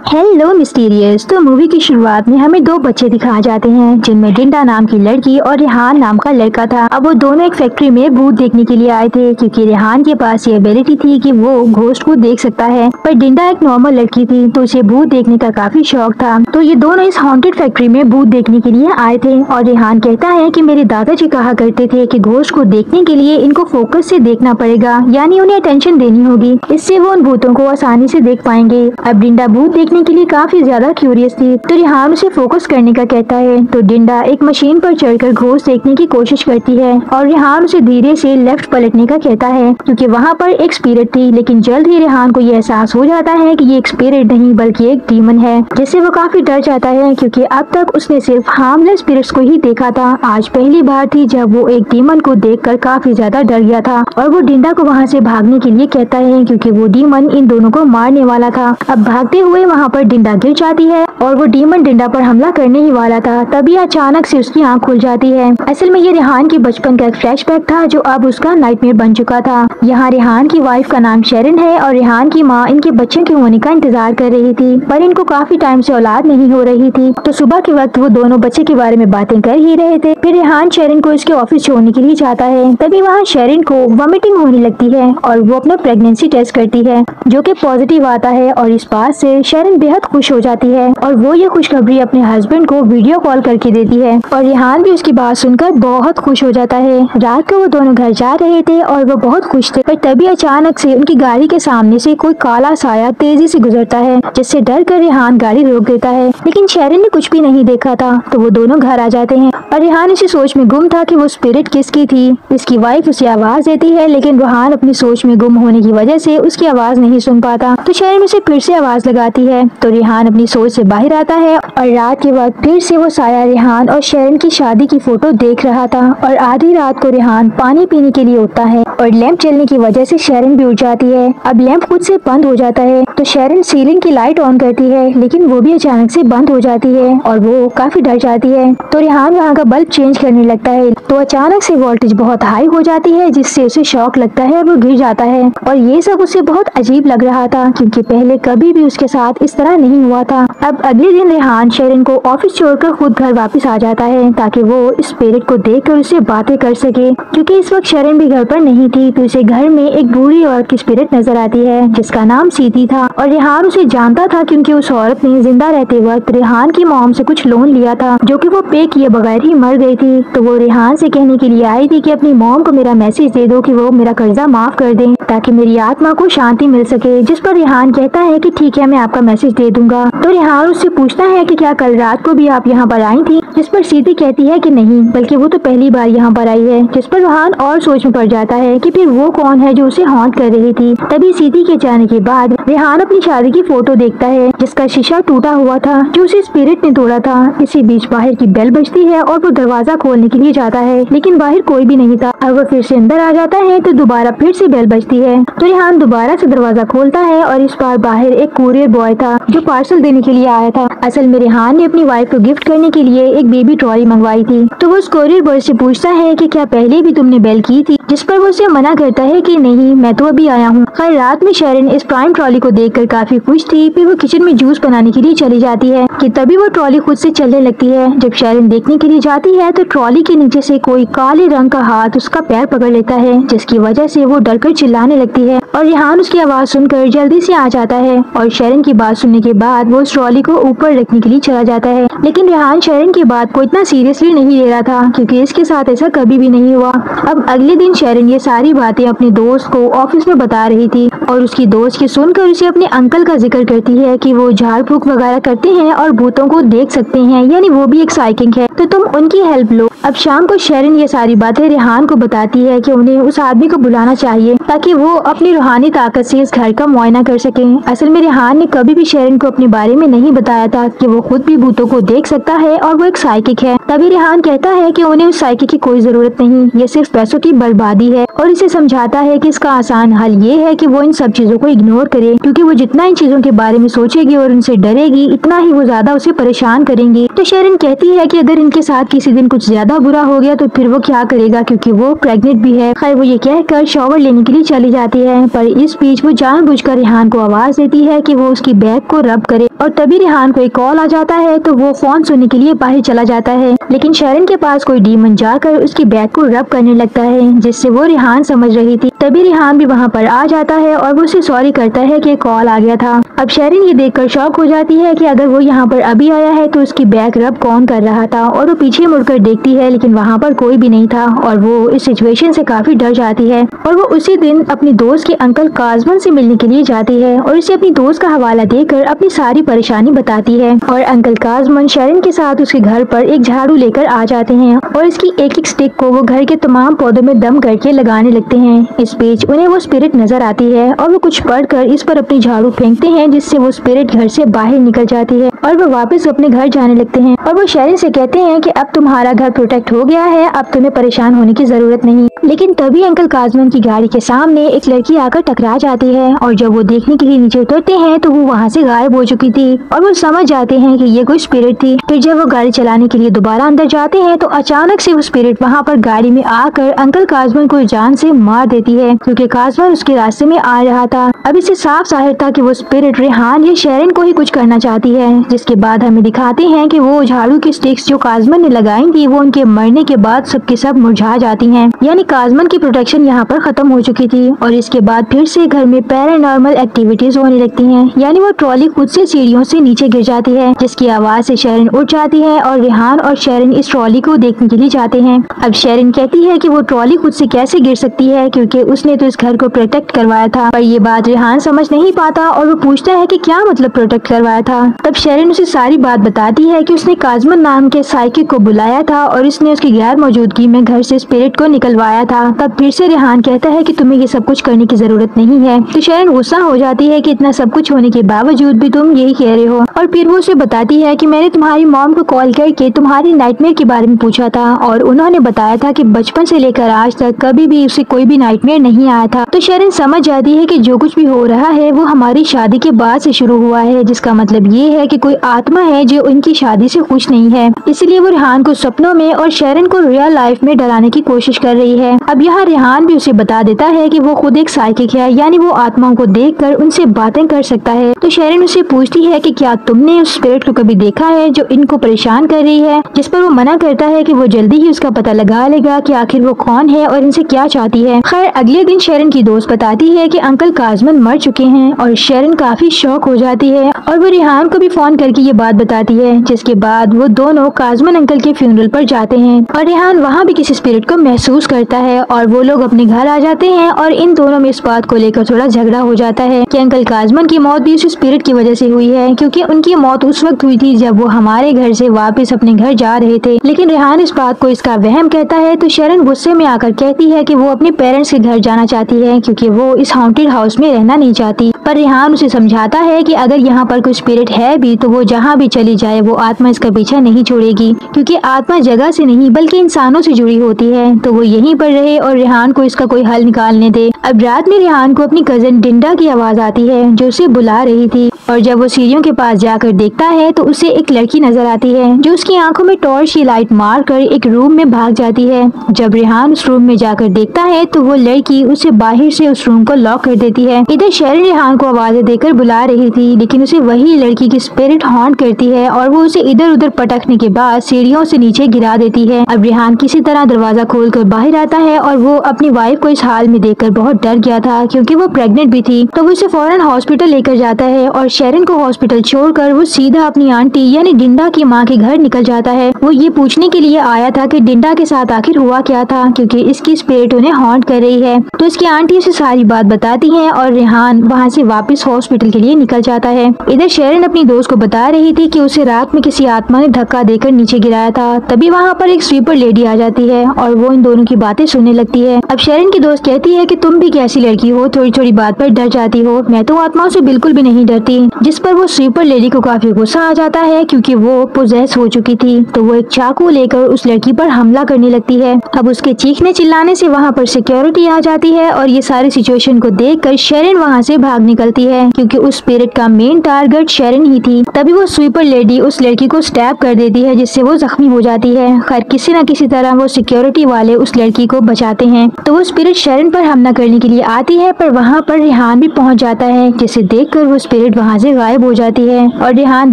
Hello mysterious. तो movie की शुरुआत में हमें दो बच्चे दिखाए जाते हैं जिनमें डिंडा नाम की लड़की और रेहान नाम का लड़का था। अब वो दोनों एक फैक्ट्री में भूत देखने के लिए आए थे क्योंकि रेहान के पास ये एबिलिटी थी कि वो घोस्ट को देख सकता है, पर डिंडा एक नॉर्मल लड़की थी तो उसे भूत देखने का काफी शौक था। तो ये दोनों इस हॉन्टेड फैक्ट्री में भूत देखने के लिए आए थे और रेहान कहता है कि मेरे दादाजी कहा करते थे कि घोस्ट को देखने के लिए इनको फोकस से देखना पड़ेगा, यानी उन्हें अटेंशन देनी होगी, इससे वो उन भूतों को आसानी से देख पाएंगे। अब डिंडा भूत देखने के लिए काफी ज्यादा क्यूरियस थी तो रेहान उसे फोकस करने का कहता है। तो डिंडा एक मशीन पर चढ़कर घोस्ट देखने की कोशिश करती है और रेहान उसे धीरे से लेफ्ट पलटने का कहता है क्योंकि वहाँ पर एक स्पिरिट थी। लेकिन जल्द ही रेहान को ये एहसास हो जाता है कि ये एक स्पिरिट नहीं बल्कि एक डीमन है, जिससे वो काफी डर जाता है क्योंकि अब तक उसने सिर्फ हार्मलेस स्पिरिट्स को ही देखा था। आज पहली बार थी जब वो एक डीमन को देखकर काफी ज्यादा डर गया था और वो डिंडा को वहाँ से भागने के लिए कहता है क्योंकि वो डीमन इन दोनों को मारने वाला था। अब भागते हुए वहाँ पर डिंडा गिर जाती है और वो डीमन डिंडा पर हमला करने ही वाला था, तभी अचानक से उसकी आंख खुल जाती है। असल में ये रेहान के बचपन का एक फ्लैशबैक था जो अब उसका नाइटमेयर बन चुका था। यहाँ रेहान की वाइफ का नाम शेरिन है और रेहान की माँ इनके बच्चे के होने का इंतजार कर रही थी, पर इनको काफी टाइम से औलाद नहीं हो रही थी। तो सुबह के वक्त वो दोनों बच्चे के बारे में बातें कर ही रहे थे। फिर रेहान शेरिन को इसके ऑफिस छोड़ने के लिए जाता है, तभी वहाँ शेरिन को वॉमिटिंग होने लगती है और वो अपना प्रेगनेंसी टेस्ट करती है जो कि पॉजिटिव आता है और इस बात से शेरिन बेहद खुश हो जाती है और वो ये खुशखबरी अपने हस्बैंड को वीडियो कॉल करके देती है और रेहान भी उसकी बात सुनकर बहुत खुश हो जाता है। रात को वो दोनों घर जा रहे थे और वो बहुत खुश थे, पर तभी अचानक से उनकी गाड़ी के सामने से कोई काला साया तेजी से गुजरता है, जिससे डर कर रेहान गाड़ी रोक देता है। लेकिन शेरिन ने कुछ भी नहीं देखा था तो वो दोनों घर आ जाते हैं और रेहान इसी सोच में गुम था कि वो स्पिरिट किसकी थी। इसकी वाइफ उसे आवाज देती है लेकिन रेहान अपनी सोच में गुम होने की वजह से उसकी आवाज नहीं सुन पाता। तो शेरिन उसे फिर से आवाज लगाती है तो रेहान अपनी सोच से बाहर आता है और रात के वक्त फिर से वो साया रेहान और शेरिन की शादी की फोटो देख रहा था। और आधी रात को रेहान पानी पीने के लिए उठता है और लैंप जलने की वजह से शेरिन भी उठ जाती है। अब लैंप खुद से बंद हो जाता है तो शेरिन सीलिंग की लाइट ऑन करती है लेकिन वो भी अचानक से बंद हो जाती है और वो काफी डर जाती है। तो रेहान वहाँ का बल्ब चेंज करने लगता है तो अचानक से वोल्टेज बहुत हाई हो जाती है जिससे उसे शॉक लगता है और वो गिर जाता है। और ये सब उसे बहुत अजीब लग रहा था क्योंकि पहले कभी भी उसके साथ इस तरह नहीं हुआ था। अब अगले दिन रेहान शेरिन को ऑफिस छोड़कर खुद घर वापस आ जाता है ताकि वो स्पिरिट को देखकर उससे बातें कर सके, क्योंकि इस वक्त शेरिन भी घर पर नहीं थी तो उसे घर में एक बूढ़ी औरत की स्पिरिट नजर आती है जिसका नाम सीती था और रेहान उसे जानता था क्योंकि उस औरत ने जिंदा रहते वक्त रेहान की मॉम से कुछ लोन लिया था जो कि वो पे किए बगैर ही मर गई थी। तो वो रेहान से कहने के लिए आई थी कि अपनी मॉम को मेरा मैसेज दे दो कि वो मेरा कर्जा माफ कर दें ताकि मेरी आत्मा को शांति मिल सके, जिस पर रेहान कहता है कि ठीक है मैं आपका मैसेज दे दूंगा। तो रेहान उससे पूछता है कि क्या कल रात को भी आप यहाँ पर आई थी, जिस पर सीधी कहती है कि नहीं बल्कि वो तो पहली बार यहाँ पर आई है, जिस पर रेहान और सोच में पड़ जाता है कि फिर वो कौन है जो उसे हॉन्ट कर रही थी। तभी सीधी के जाने के बाद रेहान अपनी शादी की फोटो देखता है जिसका शीशा टूटा हुआ था जो उसे स्पिरिट ने तोड़ा था। इसी बीच बाहर की बेल बजती है और वो दरवाजा खोलने के लिए जाता है लेकिन बाहर कोई भी नहीं था। अब वो फिर से अंदर आ जाता है तो दोबारा फिर से बेल बजती है तो रेहान दोबारा से दरवाजा खोलता है और इस बार बाहर एक कुरियर बॉय था जो पार्सल देने के लिए आया था। असल में रेहान ने अपनी वाइफ को गिफ्ट करने के लिए एक बेबी ट्रॉली मंगवाई थी। तो वो उस कुरियर बॉय से पूछता है कि क्या पहले भी तुमने बेल की थी, जिस पर वो उसे मना करता है कि नहीं मैं तो अभी आया हूँ। खैर रात में शेरिन इस प्राइम ट्रॉली को देखकर काफी खुश थी। फिर वो किचन में जूस बनाने के लिए चली जाती है कि तभी वो ट्रॉली खुद से चलने लगती है। जब शेरिन देखने के लिए जाती है तो ट्रॉली के नीचे से कोई काले रंग का हाथ उसका पैर पकड़ लेता है जिसकी वजह से वो डरकर चिल्लाने लगती है और रेहान उसकी आवाज सुनकर जल्दी से आ जाता है और शेरिन की बात सुनने के बाद वो उस ट्रॉली को ऊपर रखने के लिए चला जाता है। लेकिन रेहान शेरिन की बात को इतना सीरियसली नहीं ले रहा था क्योंकि इसके साथ ऐसा कभी भी नहीं हुआ। अब अगले दिन शेरिन ये सारी बातें अपने दोस्त को ऑफिस में बता रही थी और उसकी दोस्त की सुनकर उसे अपने अंकल का जिक्र करती है कि वो झाड़ फूक वगैरह करते हैं और भूतों को देख सकते हैं, यानी वो भी एक साइकिक है, तो तुम उनकी हेल्प लो। अब शाम को शेरिन ये सारी बातें रेहान को बताती है कि उन्हें उस आदमी को बुलाना चाहिए ताकि वो अपनी रूहानी ताकत से इस घर का मुआयना कर सके। असल में रेहान ने कभी भी शेरिन को अपने बारे में नहीं बताया था कि वो खुद भी भूतों को देख सकता है और वो एक साइकिक है। तभी रेहान कहता है कि उन्हें उस साइकिक की कोई जरूरत नहीं, ये सिर्फ पैसों की बर्बादी है और इसे समझाता है कि इसका आसान हल ये है कि वो इन सब चीजों को इग्नोर करे क्योंकि वो जितना इन चीजों के बारे में सोचेगी और उनसे डरेगी इतना ही वो ज्यादा उसे परेशान करेंगी। तो शेरिन कहती है कि अगर इनके साथ किसी दिन कुछ ज्यादा ज्यादा बुरा हो गया तो फिर वो क्या करेगा, क्योंकि वो प्रेग्नेंट भी है। खैर वो ये कहकर शॉवर लेने के लिए चली जाती है, पर इस बीच वो जानबूझकर रेहान को आवाज देती है कि वो उसकी बैग को रब करे। और तभी रेहान को एक कॉल आ जाता है तो वो फोन सुनने के लिए बाहर चला जाता है, लेकिन शेरन के पास कोई डीमन जाकर उसकी बैग को रब करने लगता है, जिससे वो रेहान समझ रही थी। तभी रेहान भी वहाँ पर आ जाता है और वो उसे सॉरी करता है कि कॉल आ गया था। अब शेरन ये देखकर शॉक हो जाती है कि अगर वो यहाँ पर अभी आया है तो उसकी बैग रब कौन कर रहा था, और वो पीछे मुड़कर देखती है लेकिन वहाँ पर कोई भी नहीं था और वो इस सिचुएशन से काफी डर जाती है। और वो उसी दिन अपनी दोस्त के अंकल काजमन से मिलने के लिए जाती है और उसे अपनी दोस्त का हवाला देकर अपनी सारी परेशानी बताती है। और अंकल काजमन शेरन के साथ उसके घर पर एक झाड़ू लेकर आ जाते हैं और इसकी एक एक स्टिक को वो घर के तमाम पौधों में दम करके लगाने लगते हैं। इस बीच उन्हें वो स्पिरिट नजर आती है और वो कुछ पढ़कर इस पर अपनी झाड़ू फेंकते हैं, जिससे वो स्पिरिट घर से बाहर निकल जाती है और वो वापस अपने घर जाने लगते हैं। और वो शेरन से कहते हैं कि अब तुम्हारा घर प्रोटेक्ट हो गया है, अब तुम्हें परेशान होने की जरूरत नहीं। लेकिन तभी अंकल काजमन की गाड़ी के सामने एक लड़की आकर टकरा जाती है और जब वो देखने के लिए नीचे उतरते हैं तो वो वहाँ से गायब हो चुकी थी और वो समझ जाते हैं कि ये कोई स्पिरिट थी। फिर जब वो गाड़ी चलाने के लिए दोबारा अंदर जाते हैं तो अचानक से वो स्पिरिट वहाँ पर गाड़ी में आकर अंकल काजमन को जान से मार देती है, क्योंकि काजमन उसके रास्ते में आ रहा था। अब इससे साफ जाहिर था कि वो स्पिरिट रेहान या शेरन को ही कुछ करना चाहती है। जिसके बाद हमें दिखाते हैं कि वो झाड़ू की स्टिक्स जो काजमन ने लगाई थी वो उनके मरने के बाद सबके सब मुरझा जाती हैं, यानी काजमन की प्रोटेक्शन यहाँ पर खत्म हो चुकी थी। और इसके बाद फिर से घर में पैरानॉर्मल एक्टिविटीज होने लगती हैं, यानी वो ट्रॉली खुद से सीढ़ियों से नीचे गिर जाती है, जिसकी आवाज से शेरन उठ जाती है और रेहान और शेरन इस ट्रॉली को देखने के लिए जाते हैं। अब शेरन कहती है कि वो ट्रॉली खुद से कैसे गिर सकती है, क्योंकि उसने तो इस घर को प्रोटेक्ट करवाया था। पर ये बात रेहान समझ नहीं पाता और वो पूछता है कि क्या मतलब प्रोटेक्ट करवाया था। तब शेरन उसे सारी बात बताती है कि उसने काजमन नाम के साइकिक को बुलाया था और इसने उसकी गैर मौजूदगी में घर से स्पिरिट को निकलवाया था। तब फिर से रेहान कहता है कि तुम्हें ये सब कुछ करने की जरूरत नहीं है। तो शेरन गुस्सा हो जाती है कि इतना सब कुछ होने के बावजूद भी तुम यही कह रहे हो। और फिर वो उसे बताती है कि मैंने तुम्हारी मॉम को कॉल करके तुम्हारी नाइटमेयर के बारे में पूछा था और उन्होंने बताया था कि बचपन से लेकर आज तक कभी भी उसे कोई भी नाइटमेयर नहीं आया था। तो शेरन समझ जाती है कि जो कुछ भी हो रहा है वो हमारी शादी के बाद से शुरू हुआ है, जिसका मतलब ये है कि कोई आत्मा है जो उनकी शादी से खुश नहीं है। इसलिए वो रेहान को सपनों में और शेरन को रियल लाइफ में डराने की कोशिश कर रही है। अब यहाँ रेहान भी उसे बता देता है कि वो खुद एक साइकिक है, यानी वो आत्माओं को देखकर उनसे बातें कर सकता है। तो शेरन उसे पूछती है कि क्या तुमने उस स्पिरिट को कभी देखा है जो इनको परेशान कर रही है, जिस पर वो मना करता है कि वो जल्दी ही उसका पता लगा लेगा कि आखिर वो कौन है और इनसे क्या चाहती है। खैर अगले दिन शेरन की दोस्त बताती है कि अंकल काजमन मर चुके हैं और शेरन काफी शॉक हो जाती है और वो रेहान को भी फोन करके ये बात बताती है। जिसके बाद वो दोनों काजमन अंकल के फ्यूनरल पर जाते हैं और रेहान वहाँ भी किसी स्पिरिट को महसूस करता है और वो लोग अपने घर आ जाते हैं और इन दोनों में इस बात को लेकर थोड़ा झगड़ा हो जाता है कि अंकल काजमन की मौत भी उस स्पिरिट की वजह से हुई है, क्योंकि उनकी मौत उस वक्त हुई थी जब वो हमारे घर से वापस अपने घर जा रहे थे। लेकिन रेहान इस बात को इसका वहम कहता है तो शेरन गुस्से में आकर कहती है कि वो अपने पेरेंट्स के घर जाना चाहती है, क्योंकि वो इस हॉन्टेड हाउस में रहना नहीं चाहती। पर रेहान उसे समझाता है कि अगर यहाँ पर कोई स्पिरिट है भी तो वो जहाँ भी चली जाए वो आत्मा इसका पीछा नहीं छोड़ेगी, क्योंकि आत्मा जगह से नहीं बल्कि इंसानों से जुड़ी होती है, तो वो यहीं पर रहे और रेहान को इसका कोई हल निकालने दे। अब रात में रेहान को अपनी कजन डिंडा की आवाज आती है जो उसे बुला रही थी और जब वो सीढ़ियों के पास जाकर देखता है तो उसे एक लड़की नजर आती है जो उसकी आंखों में टॉर्च की लाइट मार कर एक रूम में भाग जाती है। जब रेहान उस रूम में जाकर देखता है तो वो लड़की उसे बाहर से उस रूम को लॉक कर देती है। इधर शेरन रेहान को आवाजें देकर बुला रही थी, लेकिन उसे वही लड़की की स्पिरिट हॉन्ट करती है और वो उसे इधर उधर पटकने के बाद सीढ़ियों से नीचे गिरा देती है। अब रेहान किसी तरह दरवाजा खोलकर बाहर आता है और वो अपनी वाइफ को इस हाल में देखकर बहुत डर गया था, क्योंकि वो प्रेग्नेंट भी थी। तो वो उसे फौरन हॉस्पिटल लेकर जाता है और शेरन को हॉस्पिटल छोड़कर वो सीधा अपनी आंटी यानी डिंडा की माँ के घर निकल जाता है। वो ये पूछने के लिए आया था कि डिंडा के साथ आखिर हुआ क्या था, क्योंकि इसकी स्पिरिट उन्हें हॉन्ट कर रही है। तो इसकी आंटी उसे सारी बात बताती है और रेहान वहाँ से वापस हॉस्पिटल के लिए निकल जाता है। इधर शेरन अपनी दोस्त को बता रही थी कि उसे रात में किसी आत्मा ने धक्का देकर नीचे गिराया था। तभी वहाँ पर एक स्वीपर लेडी आ जाती है और वो इन दोनों की बातें सुनने लगती है। अब शेरन की दोस्त कहती है कि तुम भी कैसी लड़की हो, थोड़ी थोड़ी बात पर डर जाती हो। मैं तो आत्माओं से बिल्कुल भी नहीं डरती, थी, जिस पर वो स्वीपर लेडी को काफी गुस्सा आ जाता है क्योंकि वो पोजेस हो चुकी थी। तो वो एक चाकू लेकर उस लड़की पर हमला करने लगती है। अब उसके चीखने चिल्लाने से वहाँ पर सिक्योरिटी आ जाती है और ये सारी सिचुएशन को देखकर शेरन वहाँ से भाग निकलती है क्योंकि उस स्पिरिट का मेन टारगेट शेरन ही थी। तभी वो स्वीपर लेडी उस लड़की को स्टैब कर देती है जिससे वो जख्मी हो जाती है। खैर किसी न किसी तरह वो सिक्योरिटी वाले उस लड़की को बचाते हैं। तो वो स्पिरिट शेरन पर हमला करने के लिए आती है, पर वहाँ पर रेहान भी पहुँच जाता है, जिसे देखकर वो स्पिरिट वहाँ से गायब हो जाती है और रेहान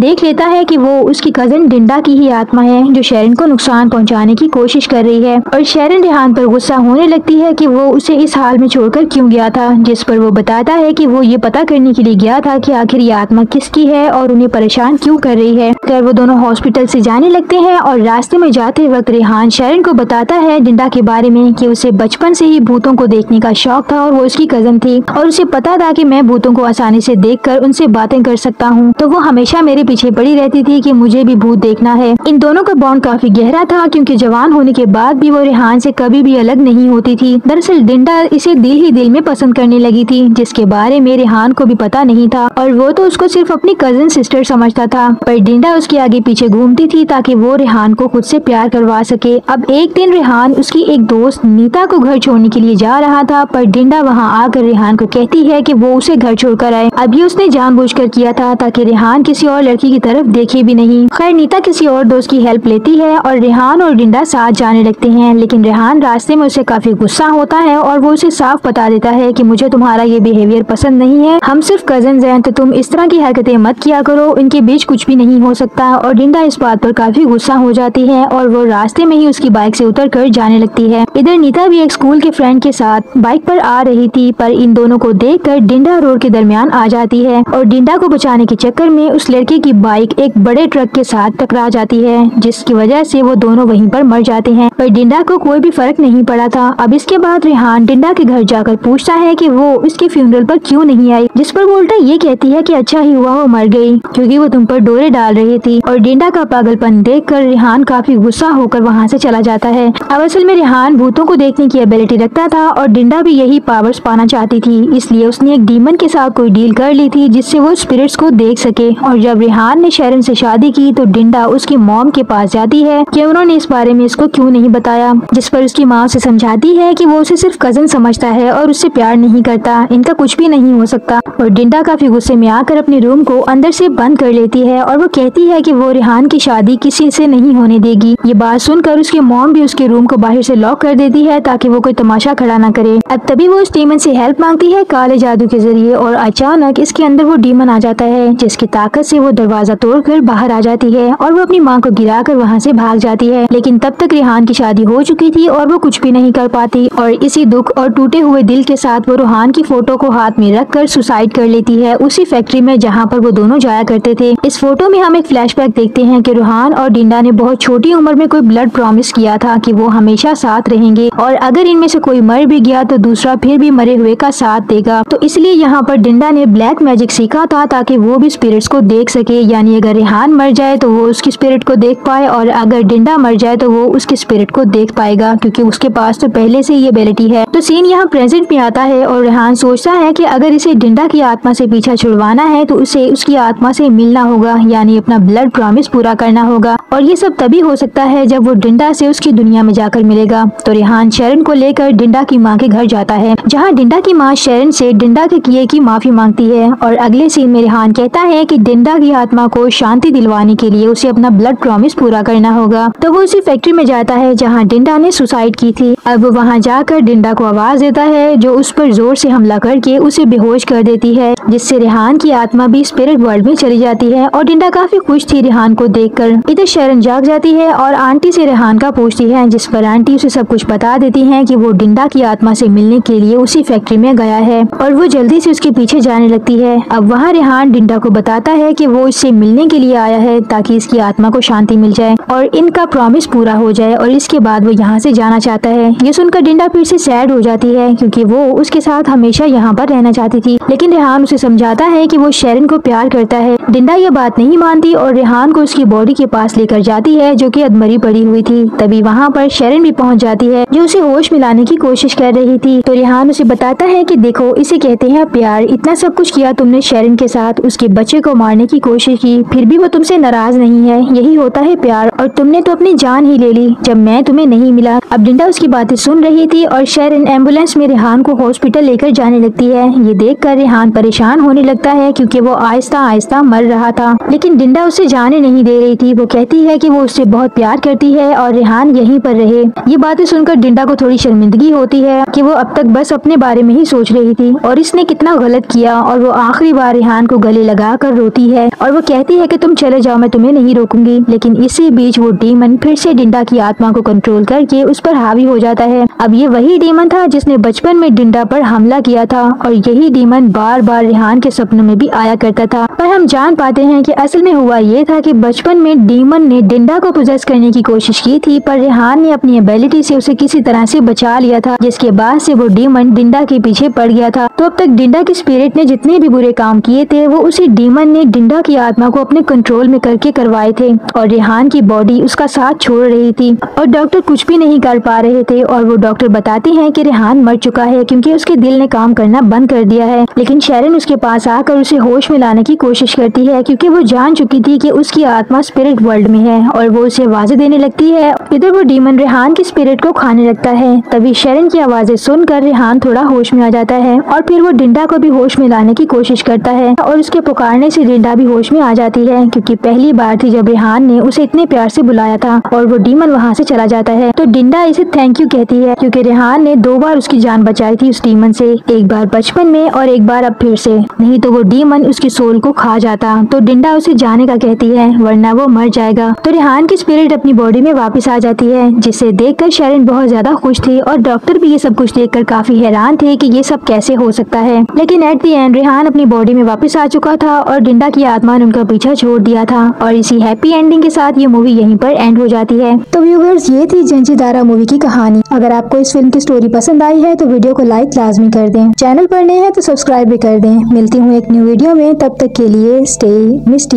देख लेता है कि वो उसकी कजन डिंडा की ही आत्मा है जो शेरन को नुकसान पहुँचाने की कोशिश कर रही है। और शेरन रेहान पर गुस्सा होने लगती है कि वो उसे इस हाल में छोड़कर क्यों गया था, जिस पर वो बताता है कि वो ये पता करने के लिए गया था कि आखिर ये आत्मा किसकी है और उन्हें परेशान क्यों कर रही है। फिर वो दोनों हॉस्पिटल से जाने लगते हैं और रास्ते में जाते वक्त रेहान शेरन को बताता है डिंडा के बारे में कि उसे बचपन से ही भूतों को देखने का शौक था और वो उसकी कजन थी और उसे पता था कि मैं भूतों को आसानी से देखकर उनसे बातें कर सकता हूँ। तो वो हमेशा मेरे पीछे पड़ी रहती थी कि मुझे भी भूत देखना है। इन दोनों का बॉन्ड काफी गहरा था क्योंकि जवान होने के बाद भी वो रेहान से कभी भी अलग नहीं होती थी। दरअसल डिंडा इसे दिल ही दिल में पसंद करने लगी थी, जिसके बारे में रेहान को भी पता नहीं था और वो तो उसको सिर्फ अपनी कजन सिस्टर समझता था। पर डिंडा उसके आगे पीछे घूमती थी ताकि वो रेहान को खुद से प्यार करवा सके। अब एक दिन रेहान उसकी एक दोस्त नीता को घर छोड़ने के लिए जा रहा था, पर डिंडा वहाँ आकर रेहान को कहती है कि वो उसे घर छोड़कर आए। अब ये उसने जानबूझकर किया था ताकि रेहान किसी और लड़की की तरफ देखे भी नहीं। खैर नीता किसी और दोस्त की हेल्प लेती है और रेहान और डिंडा साथ जाने लगते हैं, लेकिन रेहान रास्ते में उसे काफी गुस्सा होता है और वो उसे साफ बता देता है कि मुझे तुम्हारा ये बिहेवियर पसंद नहीं है, हम सिर्फ कजन्स हैं तो तुम इस तरह की हरकतें मत किया करो, इनके बीच कुछ भी नहीं हो सकता। और डिंडा इस बात पर काफी गुस्सा हो जाती है और वो रास्ते में ही उसकी बाइक से उतर कर जाने लगती है। इधर नीता भी एक स्कूल के फ्रेंड के साथ बाइक पर आ रही थी, पर इन दोनों को देखकर डिंडा रोड के दरमियान आ जाती है और डिंडा को बचाने के चक्कर में उस लड़के की बाइक एक बड़े ट्रक के साथ टकरा जाती है, जिसकी वजह से वो दोनों वहीं पर मर जाते हैं। पर डिंडा को कोई भी फर्क नहीं पड़ा था। अब इसके बाद रेहान डिंडा के घर जाकर पूछता है कि वो उसके फ्यूनरल पर क्यों नहीं आई, जिस पर वो उल्टा ये कहती है कि अच्छा ही हुआ वो मर गई क्योंकि वो तुम पर डोरे डाल रही थी। और डिंडा का पागलपन देखकर रेहान काफी गुस्सा होकर वहाँ से चला जाता है। अब असल में रेहान भूतों को देखने की एबिलिटी रखता था और डिंडा भी यही पावर्स पाना चाहती थी, इसलिए उसने एक डीमन के साथ कोई डील कर ली थी जिससे वो स्पिरिट्स को देख सके। और जब रेहान ने शेरन से शादी की तो डिंडा उसकी मॉम के पास जाती है कि उन्होंने इस बारे में इसको क्यों नहीं बताया, जिस पर उसकी माँ उसे समझाती है कि वो उसे सिर्फ कजन समझता है और उससे प्यार नहीं करता, इनका कुछ भी नहीं हो सकता। और डिंडा काफी गुस्से में आकर अपने रूम को अंदर से बंद कर लेती है और वो कहती है कि वो रेहान की शादी किसी से नहीं होने देगी। ये बात सुनकर उसके मॉम भी उसके रूम को बाहर से लॉक कर देती है ताकि वो कोई तमाशा खड़ा ना करे। अब तभी वो उस डीमन से हेल्प मांगती है काले जादू के जरिए और अचानक इसके अंदर वो डीमन आ जाता है, जिसकी ताकत से वो दरवाजा तोड़कर बाहर आ जाती है और वो अपनी माँ को गिराकर वहाँ से भाग जाती है। लेकिन तब तक रेहान की शादी हो चुकी थी और वो कुछ भी नहीं कर पाती और इसी दुख और टूटे हुए दिल के साथ वो रेहान की फोटो को हाथ में रखकर सुसाइड कर लेती है उसी फैक्ट्री में जहाँ पर वो दोनों जाया करते थे। इस फोटो में हम एक फ्लैशबैक देखते हैं कि रेहान और डिंडा ने बहुत छोटी उम्र में कोई ब्लड प्रॉमिस किया था कि वो हमेशा साथ रहेंगे और अगर इनमें से कोई मर भी गया तो दूसरा फिर भी मरे हुए का साथ देगा। तो इसलिए यहाँ पर डिंडा ने ब्लैक मैजिक सीखा था ताकि वो भी स्पिरिट्स को देख सके, यानी अगर रेहान मर जाए तो वो उसकी स्पिरिट को देख पाए और अगर डिंडा मर जाए तो वो उसकी स्पिरिट को देख पाएगा क्योंकि उसके पास तो पहले से ये एबिलिटी है। तो सीन यहाँ प्रेजेंट में आता है और रेहान सोचता है कि अगर इसे डिंडा की आत्मा से पीछा छुड़वाना है तो उसे उसकी आत्मा से मिलना होगा, यानी अपना ब्लड प्रॉमिस पूरा करना होगा और ये सब तभी हो सकता है जब वो डिंडा से उसकी दुनिया में जाकर मिलेगा। तो रेहान शेरन को लेकर डिंडा की माँ के घर जाता है, जहाँ डिंडा की माँ शेरन से डिंडा के किए की माफी मांगती है और अगले सीन में रेहान कहता है कि डिंडा की आत्मा को शांति दिलवाने के लिए उसे अपना ब्लड प्रॉमिस पूरा करना होगा। तो वो उसी फैक्ट्री में जाता है जहाँ डिंडा ने सुसाइड की थी। अब वहाँ जाकर डिंडा को आवाज देता है जो उस पर जोर से हमला करके उसे बेहोश कर देती है, जिससे रेहान की आत्मा भी स्पिरिट वर्ल्ड में चली जाती है और डिंडा काफी खुश थी रेहान को देखकर। इधर शेरन जाग जाती है और आंटी से रेहान का पूछती है, जिस पर आंटी उसे सब कुछ बता देती है कि वो डिंडा की आत्मा से मिलने के लिए उसी फैक्ट्री में गया है और वो जल्दी से उसके पीछे जाने लगती है। अब वहाँ रेहान डिंडा को बताता है कि वो इससे मिलने के लिए आया है ताकि इसकी आत्मा को शांति मिल जाए और इनका प्रॉमिस पूरा हो जाए और इसके बाद वो यहाँ से जाना चाहता है। ये सुनकर डिंडा फिर से सैड हो जाती है क्योंकि वो उसके साथ हमेशा यहाँ पर रहना चाहती थी, लेकिन रेहान उसे समझाता है कि वो शेरन को प्यार करता है। डिंडा ये बात नहीं मानती और रेहान को उसकी बॉडी के पास लेकर जाती है जो कि अधमरी पड़ी हुई थी। तभी वहाँ पर शेरन भी पहुँच जाती है जो उसे होश मिलाने की कोशिश कर रही थी। तो रेहान उसे बताता है कि देखो इसे कहते हैं प्यार, इतना सब कुछ किया तुमने शेरन शेरन के साथ उसके बच्चे को मारने की कोशिश की, फिर भी वो तुमसे नाराज नहीं है। यही होता है प्यार, और तुमने तो अपनी जान ही ले ली जब मैं तुम्हें नहीं मिला। अब डिंडा उसकी बातें सुन रही थी और शेरन एम्बुलेंस में रेहान को हॉस्पिटल लेकर जाने लगती है। ये देखकर रेहान परेशान होने लगता है क्योंकि वो आहिस्ता आहिस्ता मर रहा था, लेकिन डिंडा उसे जाने नहीं दे रही थी। वो कहती है कि वो उससे बहुत प्यार करती है और रेहान यहीं पर रहे। ये बातें सुनकर डिंडा को थोड़ी शर्मिंदगी होती है कि वो अब तक बस अपने बारे में ही सोच रही थी और इसने कितना गलत किया, और वो आखिरी बार रेहान को गले लगा कर रोती है और वो कहती है कि तुम चले जाओ, मैं तुम्हें नहीं रोकूंगी। लेकिन इसी बीच वो डीमन फिर से डिंडा की आत्मा को कंट्रोल करके उस पर हावी हो जाता है। अब ये वही डीमन था जिसने बचपन में डिंडा पर हमला किया था, और यही डीमन बार बार रेहान के सपनों में भी आया करता था। पर हम जान पाते हैं कि असल में हुआ ये था कि बचपन में डीमन ने डिंडा को पोजेस करने की कोशिश की थी, पर रेहान ने अपनी एबिलिटी से उसे किसी तरह से बचा लिया था, जिसके बाद से वो डीमन डिंडा के पीछे पड़ गया था। तो अब तक डिंडा की स्पिरिट ने जितने भी बुरे काम किए थे वो उसी डीमन ने डिंडा की आत्मा को अपने कंट्रोल में करके करवाए थे, और रेहान की बॉडी उसका साथ छोड़ रही थी और डॉक्टर कुछ भी नहीं कर पा रहे थे। और वो डॉक्टर बताते हैं कि रेहान मर चुका है क्योंकि उसके दिल ने काम करना बंद कर दिया है। लेकिन शेरन उसके पास आकर उसे होश में लाने की कोशिश करती है क्योंकि वो जान चुकी थी कि उसकी आत्मा स्पिरिट वर्ल्ड में है, और वो उसे आवाजें देने लगती है। इधर वो डीमन रेहान की स्पिरिट को खाने लगता है। तभी शेरन की आवाजें सुनकर रेहान थोड़ा होश में आ जाता है और फिर वो डिंडा को भी होश में लाने की कोशिश करता है, और उसके पुकारने से डिंडा भी होश में आ जाती है क्योंकि पहली बार थी जब रेहान ने उसे इतने प्यार से बुलाया था। और वो डीमन वहाँ से चला जाता है तो डिंडा इसे थैंक यू कहती है क्योंकि रेहान ने 2 बार उसकी जान बचाई थी उस डीमन से, एक बार बचपन में और एक बार अब फिर से, नहीं तो वो डीमन उसकी सोल को खा जाता। तो डिंडा उसे जाने का कहती है वरना वो मर जाएगा। तो रेहान की स्पिरिट अपनी बॉडी में वापस आ जाती है, जिसे देखकर शेरन बहुत ज्यादा खुश थी और डॉक्टर भी ये सब कुछ देखकर काफी हैरान थे कि ये सब कैसे हो सकता है। लेकिन एट द एंड रेहान अपनी बॉडी में वापस आ चुका था और डिंडा की आत्मा ने उनका पीछा छोड़ दिया था, और इसी हैप्पी एंडिंग के साथ ये मूवी यहीं पर एंड हो जाती है। तो व्यूअर्स, ये थी जंजीदारा मूवी की कहानी। अगर आपको इस फिल्म की स्टोरी पसंद आई है तो वीडियो को लाइक लाजमी कर दें, चैनल पर नए हैं तो सब्सक्राइब भी कर दें। मिलती हूँ एक न्यू वीडियो में, तब तक के लिए स्टे मिस्टीरियस।